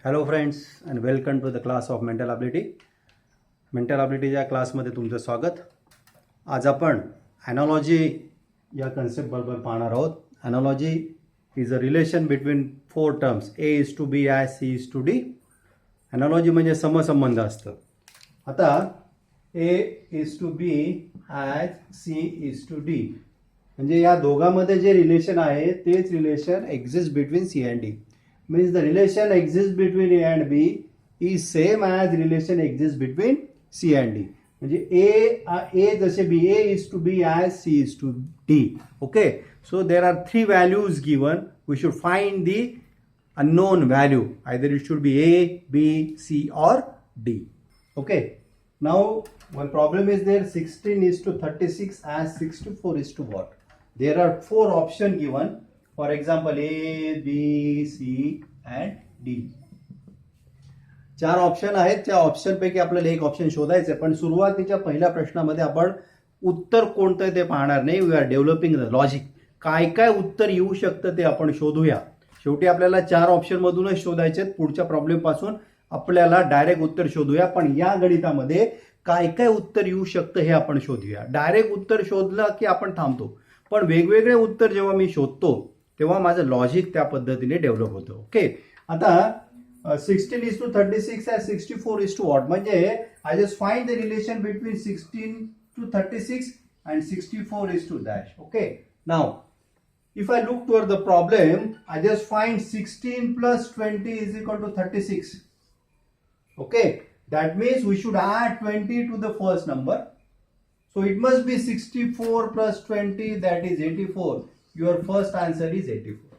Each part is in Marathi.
Hello friends and welcome to the class of mental ability. Mental ॲबिलिटीच्या क्लासमध्ये तुमचं स्वागत. आज आपण ॲनॉलॉजी या कन्सेप्टबरोबर पाहणार आहोत. Analogy is a relation between four terms A is to B as C is to D. Analogy म्हणजे समसंबंध असतं. आता A is to B as C is to D म्हणजे या दोघांमध्ये जे रिलेशन आहे तेच relation exist between C and D. Means the relation exists between A and B is same as relation exists between C and D. म्हणजे A जसे B, A is to B as C is to D. Okay. So there are three values given. We should find the unknown value. Either it should be A, B, C or D. Okay. Now one problem is there. 16 is to 36 as 64 is to what? There are four options given. For example A B C and D. चार ऑप्शन आहेत. त्या ऑप्शनपैकी आपल्याला एक ऑप्शन शोधायचं आहे. पण सुरुवातीच्या पहिल्या प्रश्नामध्ये आपण उत्तर कोणतं आहे ते पाहणार नाही. We are developing the logic. काय काय उत्तर येऊ शकतं ते आपण शोधूया. शेवटी आपल्याला चार ऑप्शनमधूनच शोधायचे आहेत. पुढच्या प्रॉब्लेम पासून आपल्याला डायरेक्ट उत्तर शोधूया. पण या गणितामध्ये काय काय उत्तर येऊ शकतं हे आपण शोधूया. डायरेक्ट उत्तर शोधलं की आपण थांबतो. पण वेगवेगळे उत्तर जेव्हा मी शोधतो तेव्हा माझं लॉजिक त्या पद्धतीने डेव्हलप होतं. ओके. आता 16 is to 36 as 64 is to what? म्हणजे I just find the relation between 16 to 36 and 64 is to dash. Okay. Now, if I look toward the problem, I just find 16 plus 20 is equal to 36. Okay. That means we should add 20 to the first number. So it must be 64 plus 20, that is 84. Your first answer is 84.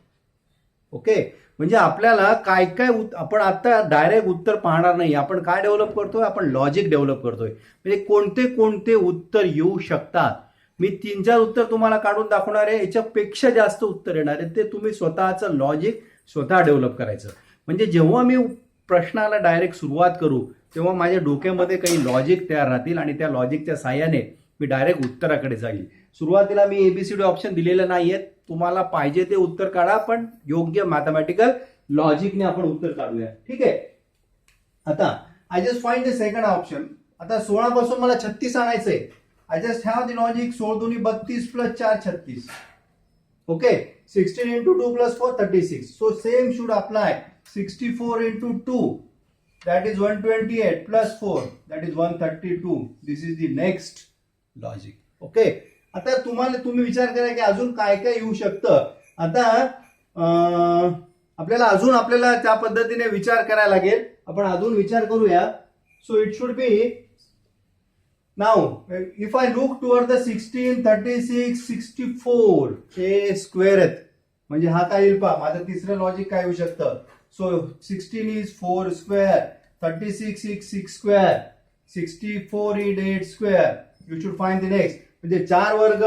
Okay. म्हणजे आपल्याला काय काय आपण आता डायरेक्ट उत्तर पाहणार नाही. आपण काय डेव्हलप करतोय? आपण लॉजिक डेव्हलप करतोय. म्हणजे कोणते कोणते उत्तर येऊ शकतात. मी 3-4 उत्तर तुम्हाला काढून दाखवणार आहे. याच्यापेक्षा जास्त उत्तर येणार आहे. ते तुम्ही स्वतःचं लॉजिक स्वतः डेव्हलप करायचं. म्हणजे जेव्हा मी प्रश्नाला डायरेक्ट सुरुवात करू तेव्हा माझ्या डोक्यामध्ये काही लॉजिक तयार राहतील आणि त्या लॉजिकच्या साहाय्याने मी डायरेक्ट उत्तराकडे जाईल. सुरुवातीला मी एबीसीडी ऑप्शन दिलेलं नाहीयेत. तुम्हाला पाहिजे ते उत्तर काढा. पण योग्य मॅथमॅटिकल लॉजिकने आपण उत्तर काढूया. ठीक आहे. आता I just find the second option. आता 16 पासून मला 36 आणायचंय. I just have the logic. 16 दुनी 32 plus 4 36. Okay. 16 into 2 plus 4 36. So same should apply. 64 into 2 that is 128 plus 4 that is 132. This is the next logic. Okay. आता तुम्ही विचार करा की अजून काय काय येऊ शकतं. आता आपल्याला त्या पद्धतीने विचार करायला लागेल. आपण अजून विचार करूया. So it should be now if I look toward the 16 36 64 हे स्क्वेअर आहेत. म्हणजे हा काय येईल पहा. माझं तिसरं लॉजिक काय येऊ शकतं. So 16 is 4 square, 36 is 6 square, 64 is 8 square. You should find the next. म्हणजे 4 वर्ग,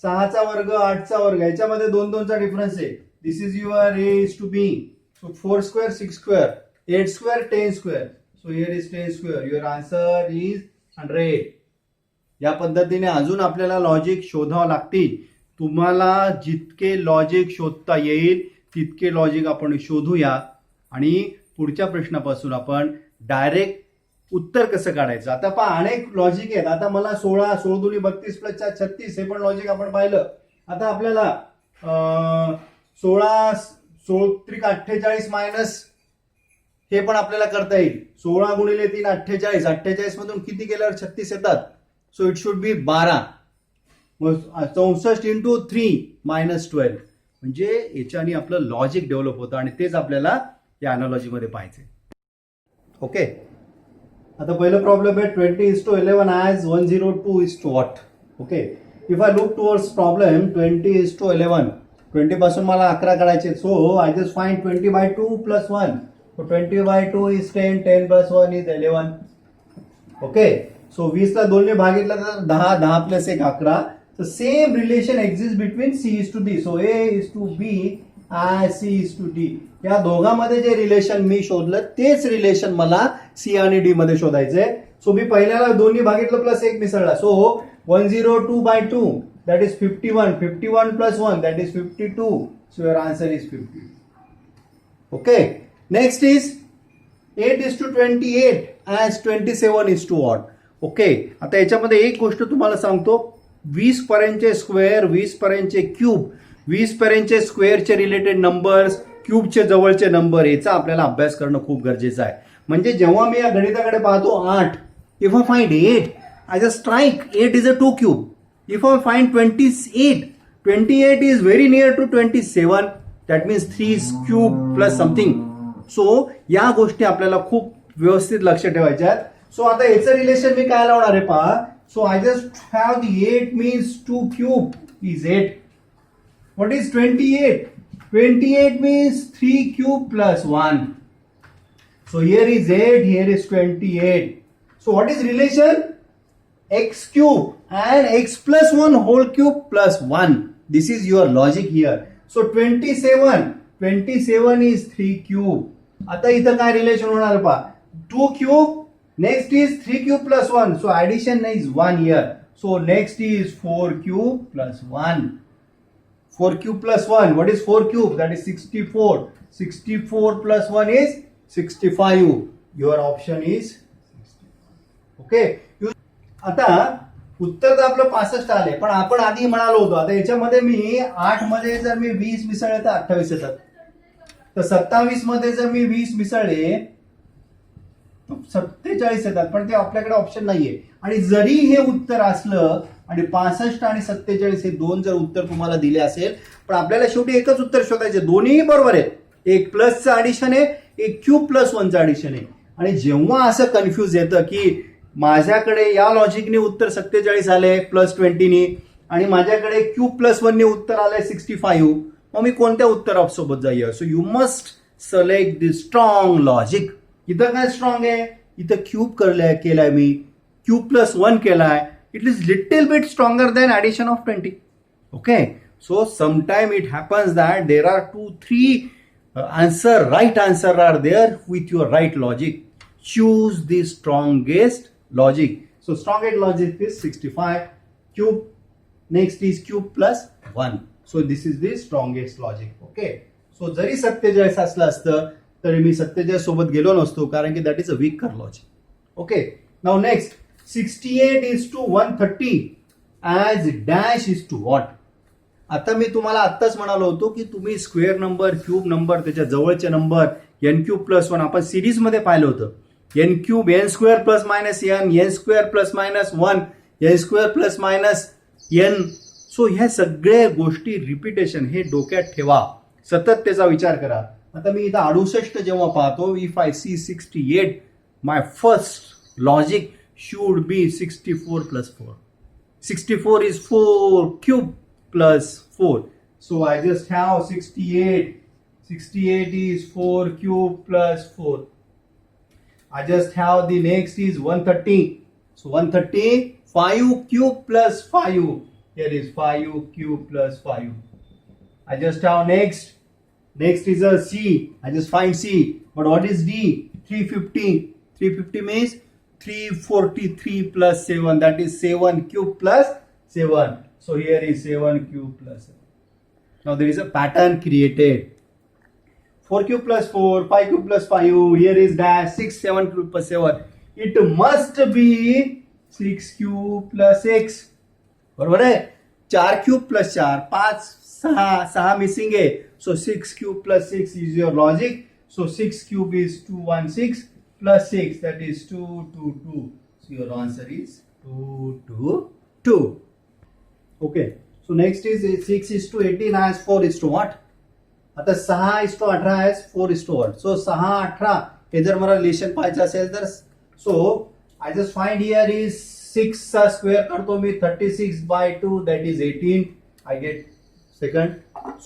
6चा वर्ग, 8चा वर्ग याच्यामध्ये 2-2चा डिफरन्स आहे. This is your A is to B. So 4 square 6 square, 8 square 10 square. So here is 10 square. Your answer is 100. या पद्धतीने अजून आपल्याला लॉजिक शोधावं लागतील. तुम्हाला जितके लॉजिक शोधता येईल तितके लॉजिक आपण शोधूया आणि पुढच्या प्रश्नापासून आपण डायरेक्ट उत्तर कसं काढायचं. आता पहा अनेक लॉजिक आहेत. आता मला 16 दुनी 32 प्लस 4 36 हे पण लॉजिक आपण पाहिलं. आता आपल्याला 16 48 मायनस हे पण आपल्याला करता येईल. 16 गुणिले 3 48. 48 मधून किती गेल्यावर 36 येतात. So it should be 12. 64 into 3 minus 12. म्हणजे याच्याने आपलं लॉजिक डेव्हलप होतं आणि तेच आपल्याला या अॅनॉलॉजीमध्ये पाहायचंय. ओके. आता पहिलं प्रॉब्लेम आहे 20 is to 11 as 102 is to what? Okay. If I look towards problem 20 is to 11. 20 पासून मला 11 काढायचे. So I just find 20/2 plus 1. So 20/2 is 10, 10 plus 1 is 11. Okay. So 20 ला 2 ने भागितलं तर 10, 10 plus 1 11. So same relation exists between C is to D. So A is to B as C is to D. या दोघांमध्ये जे रिलेशन मी शोधलं तेच रिलेशन मला सी आणि डी मध्ये शोधायचंय. सो मी पहिल्याला 2 भागितलं प्लस 1 मिसळला. So 102/2 that is 51. 51 plus 1 that is 52. So your answer is 50. Okay. Next is 8:28 as 27:what. Okay, आता याच्यामध्ये एक गोष्ट तुम्हाला सांगतो, 20 पर्यंतचे स्क्वेअर, 20 पर्यंतचे क्यूब, 20 पर्यंतचे स्क्वेअरचे रिलेटेड नंबर्स, क्यूबचे जवळचे नंबर, याचा आपल्याला अभ्यास करणं खूप गरजेचं आहे. म्हणजे जेव्हा मी या गणिताकडे पाहतो 8, if I find 8, I just strike 8 is a 2 cube. If I find 28, 28 is very near to 27. That means 3 is cube plus something. So या गोष्टी आपल्याला खूप व्यवस्थित लक्ष ठेवायच्या आहेत. सो आता याचं रिलेशन मी काय लावणार आहे पहा. So I just have the 8 means 2 cube is 8. What is 28? 28 means 3 cube plus 1. So here is 8, here is 28. So what is relation? X cube and x plus 1 whole cube plus 1. This is your logic here. So 27 is 3 cube. आता इथं काय रिलेशन होणार पहा, 2 cube, next is 3 cube plus 1. So addition is 1 here. So next is 4 cube plus 1. 4 cube plus 1. What is 4 cube? That is 64. 64 plus 1 is 65. Your option is 65. Okay. आता उत्तर तर आपलं 65 आले, पण आपण आधी म्हणालो होतो, आता याच्यामध्ये मी 8 मध्ये जर मी 20 मिसळले तर 28 येतात, तर 27 मध्ये जर मी 20 मिसळले तर 47 येतात, पण ते आपल्याकडे ऑप्शन नाहीये. आणि जरी हे उत्तर असलं आणि 65 आणि 47 हे दोन जर उत्तर तुम्हाला दिले असेल, पण आपल्याला शेवटी एकच उत्तर शोधायचे, दोन्ही बरोबर आहेत. एक प्लसचं ॲडिशन आहे, एक क्यूब प्लस 1चं ॲडिशन आहे. आणि जेव्हा असं कन्फ्यूज येतं की माझ्याकडे या लॉजिकने उत्तर 47 आले प्लस 20 आणि माझ्याकडे क्यूब प्लस 1 ने उत्तर आलंय 65, मग मी कोणत्या उत्तर सोबत जाऊया. So you must select the strong logic. इथं काय स्ट्रॉंग आहे, इथं क्यूब केलाय मी, क्यूब प्लस 1 केलाय, it is little bit stronger than addition of 20. Okay, so sometime it happens that there are 2-3 right answer are there with your right logic. Choose the strongest logic. So strongest logic is 65. Cube, next is cube plus 1. So this is the strongest logic. Okay. So जरी 47 असलं असतं तरी मी 47 सोबत गेलो नसतो, कारण की that is a weaker logic. Okay. Now next, 68 is to 130 as dash is to what? आता मी तुम्हाला आत्ताच म्हणालो होतो की तुम्ही स्क्वेअर नंबर, क्यूब नंबर, त्याच्या जवळचे नंबर, एन क्यूब प्लस 1 आपण सिरीज मध्ये पाहिलं होतं. N cube, n square plus minus n square plus minus 1, n square plus minus n. So ह्या सगळ्या गोष्टी रिपिटेशन हे डोक्यात ठेवा, सतत त्याचा विचार करा. आता मी इथं 68 जेव्हा पाहतो, if I see 68, my first logic should be 64 plus 4. 64 is 4 cube plus 4. So I just have 68. 68 is 4 cube plus 4. I just have the next is 130. So 130, 5 cube plus 5. Here is 5 cube plus 5. I just have next. Next is a C. I just find C. But what is D? 350. 350 means 343 plus 7. That is 7 cube plus 7. So here is 7 cube plus 7. Now there is a pattern created. 4 cube plus 4, 5 cube plus 5, here is dash 6, 7 cube plus 7. It must be 6 cube plus 6. बरोबर आहे? 4 cube plus 4, 5, 6 missing आहे. So 6 cube plus 6 is your logic. So 6 cube is 216 plus 6, that is 222. So your answer is 222. Okay. So next is 6 is to 18 as 4 is to what? आता 6 is to 18 as 4 is to what? So 6, 18 हे जर मला रिलेशन पाहायचं असेल तर, so I just find here is 6 चा स्क्वेअर करतो मी, 36/2 that is 18. I get second.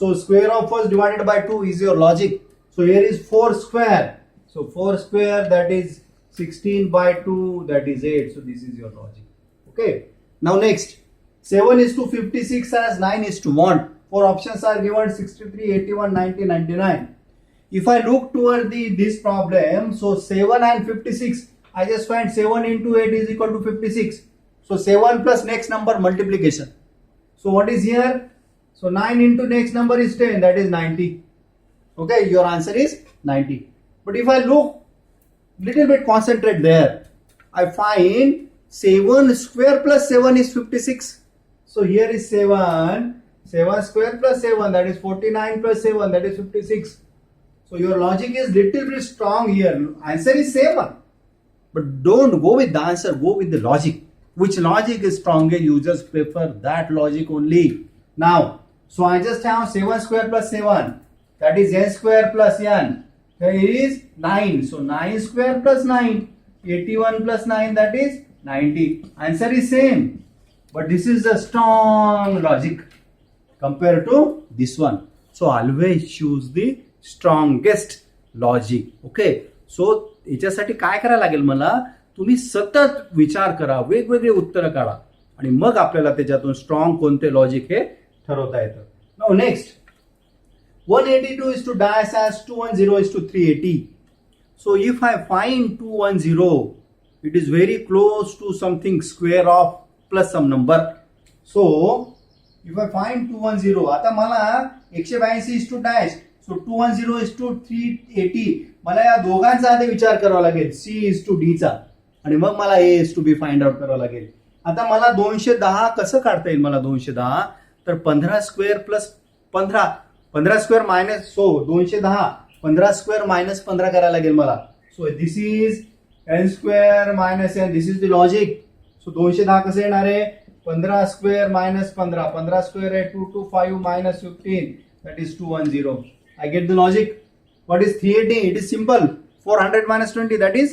So square of first divided by 2 is your logic. So here is 4 square. So 4 square that is 16/2 that is 8. So this is your logic. Okay. Now next. 7 is to 56 as 9 is to what? 4 options are given, 63, 81, 90, 99. If I look toward this problem, so 7 and 56, I just find 7 into 8 is equal to 56. So 7 plus next number multiplication. So what is here? So 9 into next number is 10, that is 90. Okay, your answer is 90. But if I look little bit concentrate there. I find 7 square plus 7 is 56. So here is 7. 7 square plus 7, that is 49 plus 7, that is 56. So your logic is little bit strong here. Answer is 7. But don't go with the answer, go with the logic. Which logic is stronger? You just prefer that logic only. Now, so I just have 7 square plus 7. That is n square plus n. Here is 9. So 9 square plus 9. 81 plus 9, that is 90. Answer is same. But this is a strong logic compared to this one. So always choose the strongest logic. Okay. So याच्यासाठी काय करायला लागेल मला, तुम्ही सतत विचार करा, वेगवेगळे उत्तर काढा आणि मग आपल्याला त्याच्यातून स्ट्रॉंग कोणते लॉजिक हे ठरवता येतं. Now next, 182 is to dash as 210 is to 380. So if I find 210, it is very close to something square of plus some number. So if I find 210, आता मला 182 is to dash. So 210 is to 380. मला या दोघांचा आधी विचार करावा लागेल, C is to D चा, आणि मग मला A is to B find out करावं लागेल. आता मला 210 कसं काढता येईल? मला 210 तर 15 square plus 15, 15 square minus 210, 15 square minus 15 करायला लागेल मला. So this is n square minus n. This is the logic. So 210 कसं येणार आहे? 15 स्क्वेअर मायनस 15, 15 स्क्वेअर आहे 225 minus 15, that is 210. I get the logic. What is 380? It is simple. 400 minus 20, that is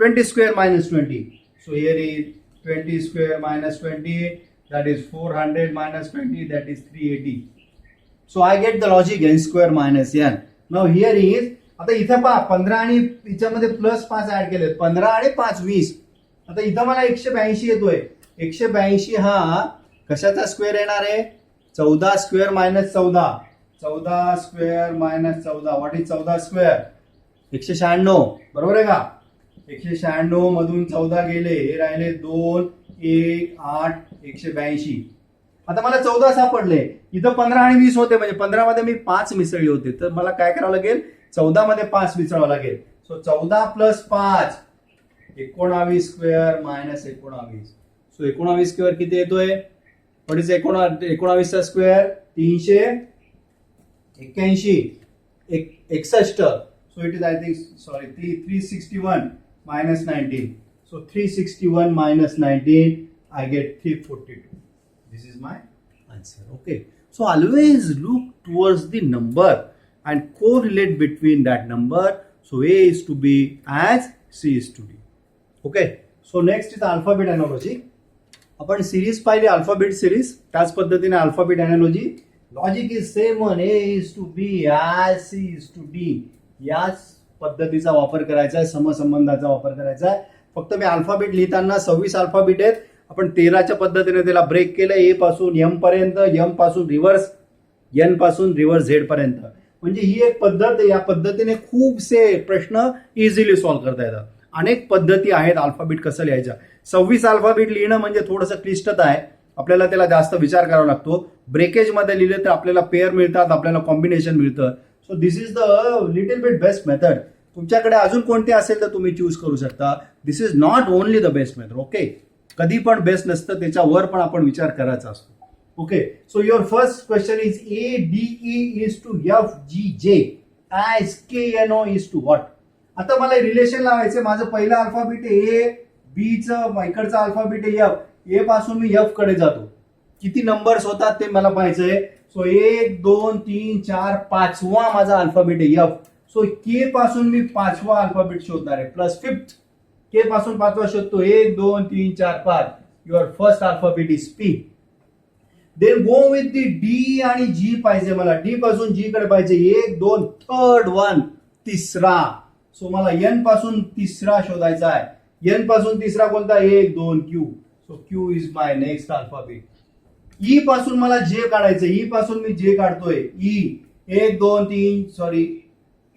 20 square minus 20. So here is 20 square minus 20, that is 400 minus 20, that is 380. So I get the logic n square minus n. Now here is, आता इथं पहा 15 आणि याच्यामध्ये प्लस 5 ऍड केले, 15 आणि 5 20. आता इथं मला 182 येतोय. 182 हा कशाचा स्क्वेअर येणार आहे? 14 square minus 14. 14 square minus 14. What is 14 square? 196. बरोबर आहे का? 196 मधून 14 गेले, हे राहिले 2, 1, 8, 182. आता मला 14 सापडले. इथं 15 आणि 20 होते, म्हणजे 15 मध्ये मी 5 मिसळले होते, तर मला काय करावं लागेल? 14 मध्ये 5 मिसळावं लागेल. So 14 plus 5, 19 square minus 19. So 19 square किती येतोय? व्हॉट इज 19 चा square? 381, 61. So it is, I think, sorry, 361 minus 19. So 361 minus 19, I get 342. This is my answer. Okay. So always look towards the number and correlate between that number. So A is to B as C is to D. Okay. So next is alphabet analogy. आपण सिरीज पाहिली, अल्फाबेट सिरीज. त्याच पद्धतीने alphabet analogy. Logic is same one. A is to B as C is to D. याच पद्धतीचा वापर करायचा आहे, समसंबंधाचा वापर करायचा आहे. फक्त मी अल्फाबेट लिहिताना 26 अल्फाबेट आहेत, आपण 13च्या पद्धतीने त्याला ब्रेक केलं. ए पासून एम पर्यंत, एम पासून रिव्हर्स एन पासून रिव्हर्स झेड पर्यंत. म्हणजे ही एक पद्धत. या पद्धतीने खूपसे प्रश्न इझिली सॉल्व्ह करता येतात. अनेक पद्धती आहेत अल्फाबेट कसं लिहायच्या. 26 अल्फाबेट लिहिणं म्हणजे थोडंसं क्लिष्टता आहे, आपल्याला त्याला जास्त विचार करावा लागतो. ब्रेकेजमध्ये लिहिले तर आपल्याला पेअर मिळतात, आपल्याला कॉम्बिनेशन मिळतं. So this is the little bit best method. तुमच्याकडे अजून कोणते असेल तर तुम्ही चूज करू शकता. This is not only the best method. Okay. कधी पण बेस्ट नसतं, त्याच्यावर पण आपण विचार करायचा असतो. Okay. So your first question is ADE is to FGJ as KNO is to what. आता मला रिलेशन लावायचे. माझं पहिलं अल्फाबेट ए, बीचं इकडचं अल्फाबेट आहे F. ए पासून मी F कडे जातो. किती नंबर्स होतात ते मला पाहायचंय. सो 1, 2, 3, 4, 5वा माझा अल्फाबेट आहे F. सो के पासून मी 5वा अल्फाबेट शोधणार आहे, प्लस 5th. के पासून 5वा शोधतो. 1, 2, 3, 4, 5. Your first alphabet is P. Then go with the D आणि जी पाहिजे मला. डी पासून जी कडे पाहिजे. 1, 2, थर्ड वन, तिसरा. सो मला एन पासून तिसरा शोधायचा आहे. एन पासून तिसरा कोणता? 1, 2, Q. So Q is my next alphabet. E पासून मला जे काढायचं. ई पासून मी जे काढतोय. ई 1, 2, 3, सॉरी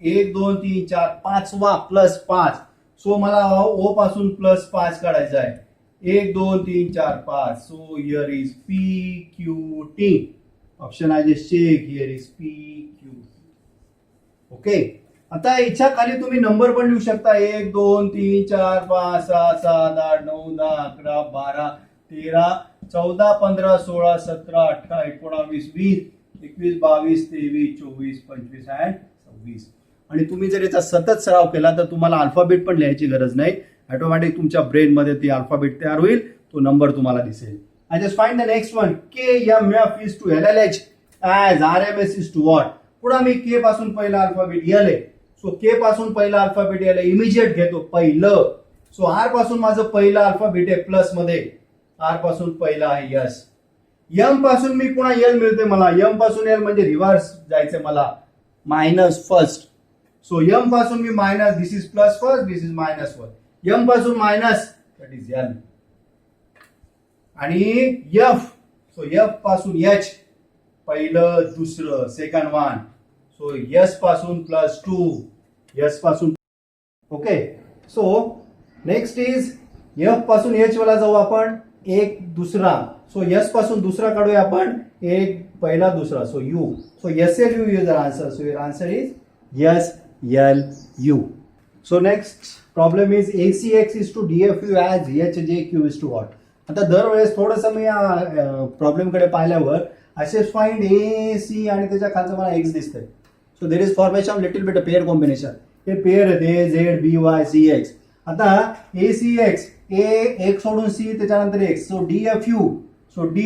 1, 2, 3, 4, 5वा प्लस 5. सो मला ओ पासून प्लस 5 काढायचा आहे. 1, 2, 3, 4, 5. So here is PQT. Option I just check. Here is PQT. Okay. आता याच्या खाली तुम्ही नंबर पण लिहू शकता 1 2 3 4 5 6 7 8 9 10 11 12 13 14 15 16 17 18 19 20 21 22 23 24 25 आणि 26. आणि तुम्ही जर याचा सतत सराव केला तर तुम्हाला अल्फाबेट पण लिहायची गरज नाही. ऑटोमॅटिक तुमच्या ब्रेन मध्ये ती अल्फाबेट तयार होईल. तो नंबर तुम्हाला दिसेल. I just find the next one. KMF is to LLH as RMS is to what. पुढे मी के पासून पहिला अल्फाबेट L आहे. सो के पासून पहिला अल्फाबेट L आहे. इमिजिएट घेतो पहिलं. सो R पासून माझं पहिला अल्फाबेट आहे प्लस मध्ये. R पासून पहिला आहे S. M पासून मी पुन्हा L मिळते मला. M पासून L म्हणजे रिव्हर्स जायचं मला. Minus first. सो M पासून मी minus, this is plus first, this is minus first. M पासून मायनस, दॅट इज L. आणि F. सो F पासून H, पहिलं दुसरं, सेकंड वन. सो S पासून प्लस 2, S पासून. Okay. So next is F पासून H वाला जाऊ आपण. एक दुसरा. सो S पासून दुसरा काढूया आपण. एक पहिला दुसरा. So U. So SLU is your answer. So your answer is SLU. So next problem is ACX is to DFU as HJQ is to what. आता दरवेळेस थोडंसं मी या प्रॉब्लेम कडे पाहिल्यावर असेच फाइंड AC आणि त्याच्या खालचं मला X दिसतंय. So there is formation little bit pair combination. हे पेअर आहे ZBY CX. आता ACX A एक सोडून C त्याच्यानंतर X. So DFU. So D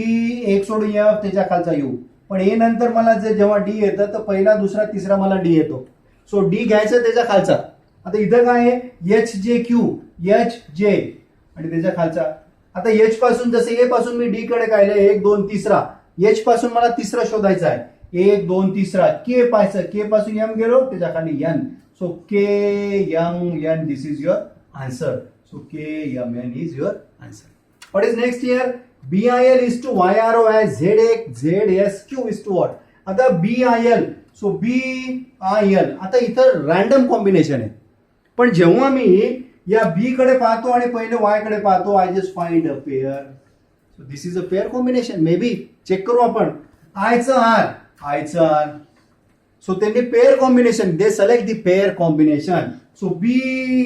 एक सोडून F त्याच्या खालचा U. पण A नंतर मला जेव्हा D येतं तर पहिला दुसरा तिसरा मला D येतो. सो D घ्यायचं त्याच्या खालचा. आता इथं काय आहे HJQ, HJ आणि त्याच्या खालचा. आता H पासून जसे A पासून मी D कडे काढले 1 2 तिसरा. H पासून मला तिसरा शोधायचा आहे. 1 2 तिसरा. K पाहिजे. K पासून M गेलो त्याच्या खाली N. So KMN, this is your answer. So KMN is your answer. What is next here. BIL is to YRO as ZSQ is to what. आता BIL. So BIL. आता इथं रॅन्डम कॉम्बिनेशन आहे. पण जेव्हा मी या B कडे पाहतो आणि पहिले Y कडे पाहतो, I just find a pair. So this is a pair combination. Maybe check करू आपण. आयचं R. सो त्यांनी pair combination. They select the pair combination. So BYIR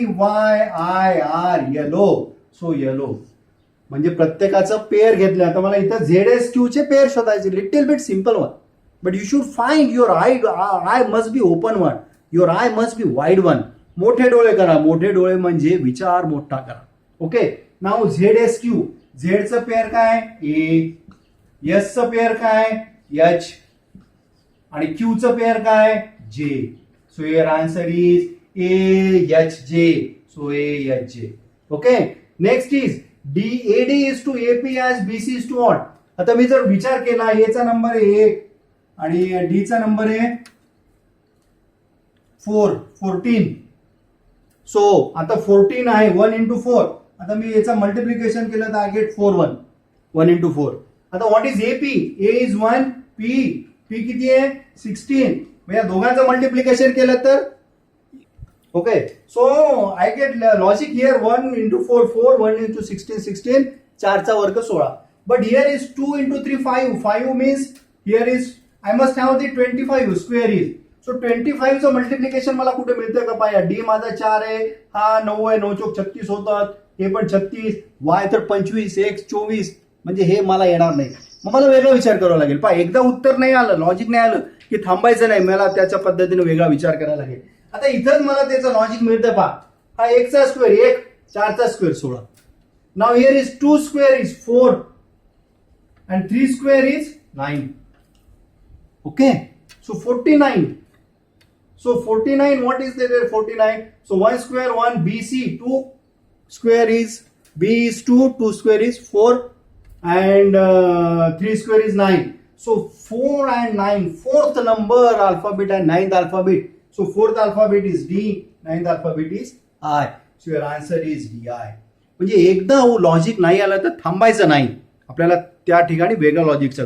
yellow. So yellow म्हणजे प्रत्येकाचं पेअर घेतलं. आता मला इथं ZSQ चे पेअर शोधायचे. Little bit simple one. But you should find your I must be open one. Your I must be wide one. मोठे डोळे करा. मोठे डोळे म्हणजे विचार मोठा करा. ओके. नाव ZSQ. झेडचं पेअर काय A. एसचं पेअर काय H. आणि क्यूचं पेअर काय J. So your answer is AHJ. So AHJ. Okay. Next is AD is to AP as BC is to what. आता मी जर विचार केला A चा नंबर आहे 1 आणि D चा नंबर आहे 14. सो आता 14 आहे 1 into 4. आता मी याचा मल्टिप्लिकेशन केलं तर आय गेट 1 into 4. आता what is AP. A is 1. P किती आहे 16. या दोघांचं मल्टिप्लिकेशन केलं तर okay. So I get logic here 1 into 4 4, 1 into 16 16, 4 चा वर्ग 16. But here is 2 into 3 5. 5 means here is I must have the 25 square is. So 25 चं मल्टिप्लिकेशन मला कुठे मिळतं का पाया. D माझा 4 आहे. हा 9 आहे. 9 चौक 36 होतात. हे पण 36. Y तर 25. X 24. म्हणजे हे मला येणार नाही. मग मला वेगळा विचार करावा लागेल. पहा एकदा उत्तर नाही आलं, लॉजिक नाही आलं की थांबायचं नाही. मला त्याच्या पद्धतीने वेगळा विचार करायला लागेल. आता इथंच मला त्याचं लॉजिक मिळतं. पहा हा 1 चा स्क्वेअर 1, 4 चा square 16. Now here is 2 square is 4 and 3 square is 9. Okay. So 49. So 49, what is there 49? So 1 square 1 BC, 2 square is B is 2, 2 square is 4 and 3 square is 9. So 4 and 9, fourth number alphabet and ninth alphabet. So fourth alphabet is D, ninth alphabet is I. So your answer is DI. म्हणजे एकदा लॉजिक नाही आलं तर थांबायचं नाही. आपल्याला त्या ठिकाणी वेगळा लॉजिकचा